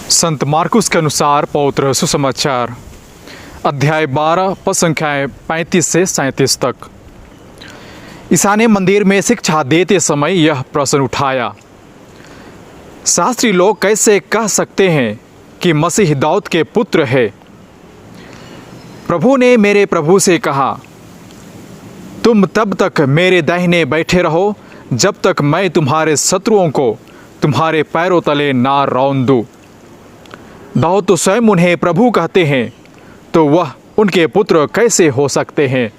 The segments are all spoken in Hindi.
संत मार्कुस के अनुसार पवित्र सुसमाचार अध्याय 12 पद संख्याएं 35 से 37 तक। ईसा ने मंदिर में शिक्षा देते समय यह प्रश्न उठाया, शास्त्री लोग कैसे कह सकते हैं कि मसीह दाऊद के पुत्र है? प्रभु ने मेरे प्रभु से कहा, तुम तब तक मेरे दाहिने बैठे रहो जब तक मैं तुम्हारे शत्रुओं को तुम्हारे पैरों तले ना रौंद दूं। दाऊद तो स्वयं उन्हें प्रभु कहते हैं, तो वह उनके पुत्र कैसे हो सकते हैं?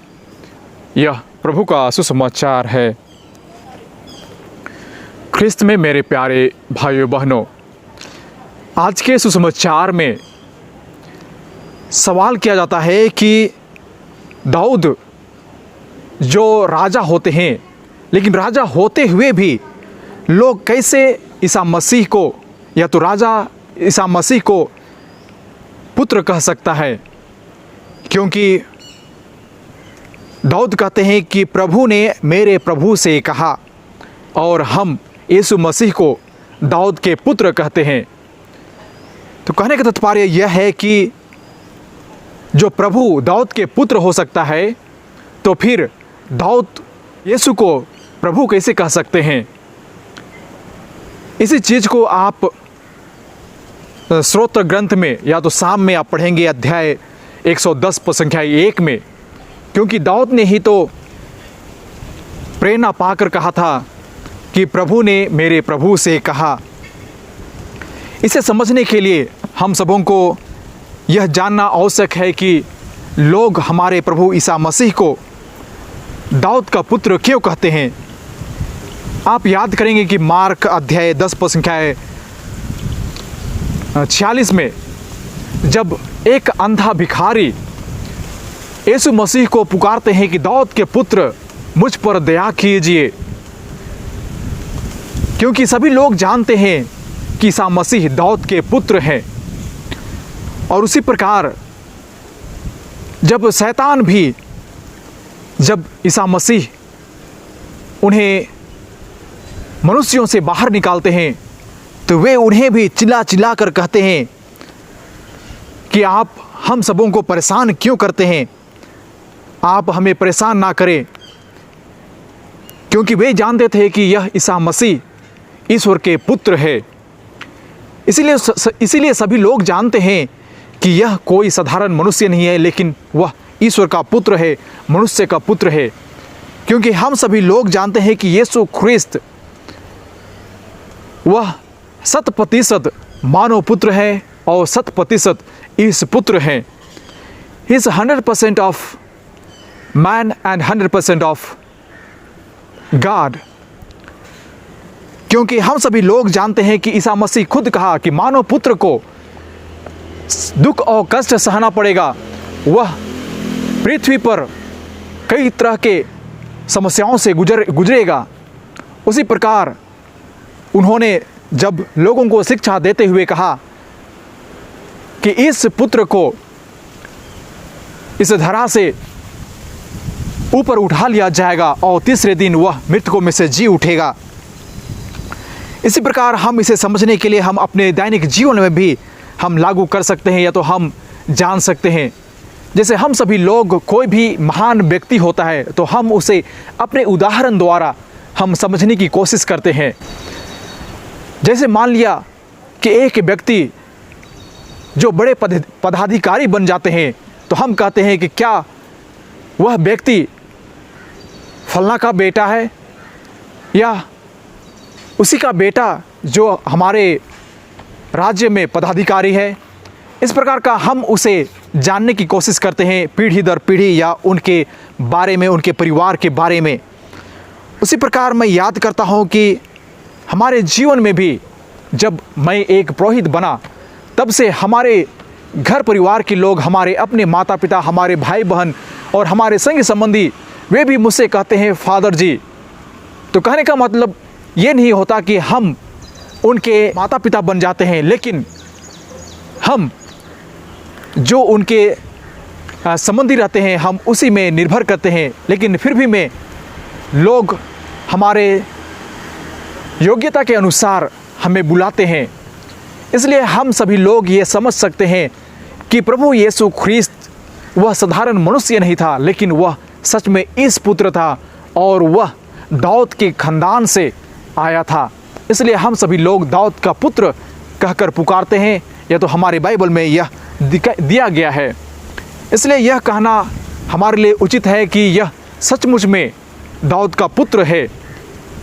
यह प्रभु का सुसमाचार है। ख्रिस्त में मेरे प्यारे भाइयों बहनों, आज के सुसमाचार में सवाल किया जाता है कि दाऊद जो राजा होते हैं, लेकिन राजा होते हुए भी लोग कैसे ईसा मसीह को या तो राजा ईसा मसीह को पुत्र कह सकता है? क्योंकि दाऊद कहते हैं कि प्रभु ने मेरे प्रभु से कहा, और हम यीशु मसीह को दाऊद के पुत्र कहते हैं। तो कहने का तात्पर्य यह है कि जो प्रभु दाऊद के पुत्र हो सकता है, तो फिर दाऊद यीशु को प्रभु कैसे कह सकते हैं? इसी चीज़ को आप स्तोत्र ग्रंथ में या तो साम में आप पढ़ेंगे अध्याय 110 पद संख्या 1 में, क्योंकि दाऊद ने ही तो प्रेरणा पाकर कहा था कि प्रभु ने मेरे प्रभु से कहा। इसे समझने के लिए हम सबों को यह जानना आवश्यक है कि लोग हमारे प्रभु ईसा मसीह को दाऊद का पुत्र क्यों कहते हैं। आप याद करेंगे कि मार्क अध्याय 10 पद संख्या 46 में जब एक अंधा भिखारी यीशु मसीह को पुकारते हैं कि दाऊद के पुत्र मुझ पर दया कीजिए, क्योंकि सभी लोग जानते हैं कि ईसा मसीह दाऊद के पुत्र हैं। और उसी प्रकार जब शैतान भी जब ईसा मसीह उन्हें मनुष्यों से बाहर निकालते हैं, तो वे उन्हें भी चिल्ला चिल्ला कर कहते हैं कि आप हम सबों को परेशान क्यों करते हैं? आप हमें परेशान ना करें, क्योंकि वे जानते थे कि यह ईसा मसीह ईश्वर के पुत्र है। इसीलिए सभी लोग जानते हैं कि यह कोई साधारण मनुष्य नहीं है, लेकिन वह ईश्वर का पुत्र है, मनुष्य का पुत्र है। क्योंकि हम सभी लोग जानते हैं कि यीशु ख्रिस्त वह 100% मानव पुत्र है और 100% ईश पुत्र है। He is 100% of man and 100% of God. क्योंकि हम सभी लोग जानते हैं कि ईसा मसीह खुद कहा कि मानव पुत्र को दुख और कष्ट सहना पड़ेगा, वह पृथ्वी पर कई तरह के समस्याओं से गुजरेगा। उसी प्रकार उन्होंने जब लोगों को शिक्षा देते हुए कहा कि इस पुत्र को इस धरा से ऊपर उठा लिया जाएगा और तीसरे दिन वह मृतकों में से जी उठेगा। इसी प्रकार हम इसे समझने के लिए हम अपने दैनिक जीवन में भी हम लागू कर सकते हैं या तो हम जान सकते हैं। जैसे हम सभी लोग, कोई भी महान व्यक्ति होता है तो हम उसे अपने उदाहरण द्वारा हम समझने की कोशिश करते हैं। जैसे मान लिया कि एक व्यक्ति जो बड़े पदाधिकारी बन जाते हैं, तो हम कहते हैं कि क्या वह व्यक्ति फलना का बेटा है, या उसी का बेटा जो हमारे राज्य में पदाधिकारी है। इस प्रकार का हम उसे जानने की कोशिश करते हैं पीढ़ी दर पीढ़ी, या उनके बारे में, उनके परिवार के बारे में। उसी प्रकार मैं याद करता हूँ कि हमारे जीवन में भी जब मैं एक पुरोहित बना, तब से हमारे घर परिवार के लोग, हमारे अपने माता पिता, हमारे भाई बहन और हमारे संगी संबंधी, वे भी मुझसे कहते हैं फादर जी। तो कहने का मतलब ये नहीं होता कि हम उनके माता पिता बन जाते हैं, लेकिन हम जो उनके संबंधी रहते हैं हम उसी में निर्भर करते हैं। लेकिन फिर भी लोग हमारे योग्यता के अनुसार हमें बुलाते हैं। इसलिए हम सभी लोग ये समझ सकते हैं कि प्रभु यीशु ख्रीस्त वह साधारण मनुष्य नहीं था, लेकिन वह सच में इस पुत्र था और वह दाऊद के खानदान से आया था। इसलिए हम सभी लोग दाऊद का पुत्र कहकर पुकारते हैं। यह तो हमारे बाइबल में यह दिया गया है। इसलिए यह कहना हमारे लिए उचित है कि यह सचमुच में दाऊद का पुत्र है,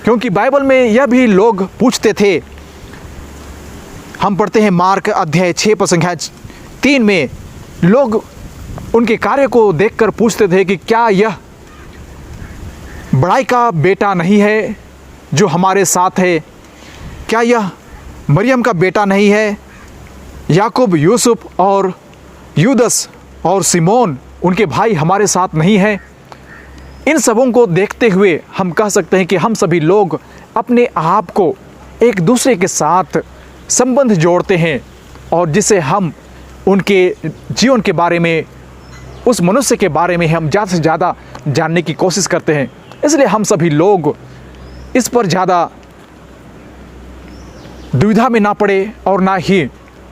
क्योंकि बाइबल में यह भी लोग पूछते थे। हम पढ़ते हैं मार्क अध्याय 6 पद संख्या 3 में, लोग उनके कार्य को देखकर पूछते थे कि क्या यह बड़ाई का बेटा नहीं है जो हमारे साथ है? क्या यह मरियम का बेटा नहीं है? याकूब, यूसुफ और यूदस और सिमोन उनके भाई हमारे साथ नहीं है? इन सबों को देखते हुए हम कह सकते हैं कि हम सभी लोग अपने आप को एक दूसरे के साथ संबंध जोड़ते हैं और जिसे हम उनके जीवन के बारे में, उस मनुष्य के बारे में हम ज़्यादा से ज़्यादा जानने की कोशिश करते हैं। इसलिए हम सभी लोग इस पर ज़्यादा दुविधा में ना पड़े और ना ही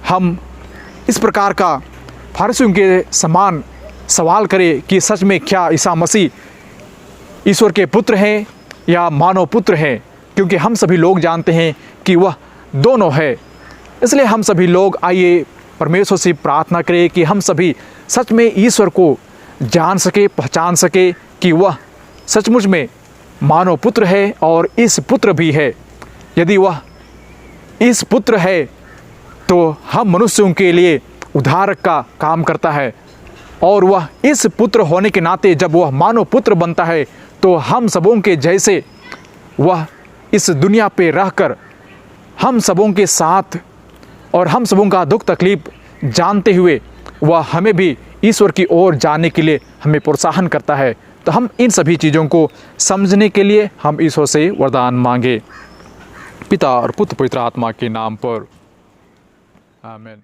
हम इस प्रकार का फारसियों के समान सवाल करें कि सच में क्या ईसा मसीह ईश्वर के पुत्र हैं या मानव पुत्र हैं, क्योंकि हम सभी लोग जानते हैं कि वह दोनों है। इसलिए हम सभी लोग आइए परमेश्वर से प्रार्थना करें कि हम सभी सच में ईश्वर को जान सके, पहचान सके कि वह सचमुच में मानव पुत्र है और इस पुत्र भी है। यदि वह इस पुत्र है तो हम मनुष्यों के लिए उद्धारक का काम करता है, और वह इस पुत्र होने के नाते जब वह मानव पुत्र बनता है तो हम सबों के जैसे वह इस दुनिया पे रहकर हम सबों के साथ और हम सबों का दुख तकलीफ जानते हुए वह हमें भी ईश्वर की ओर जाने के लिए हमें प्रोत्साहन करता है। तो हम इन सभी चीज़ों को समझने के लिए हम ईश्वर से वरदान मांगे। पिता और पुत्र पवित्र आत्मा के नाम पर, आमीन।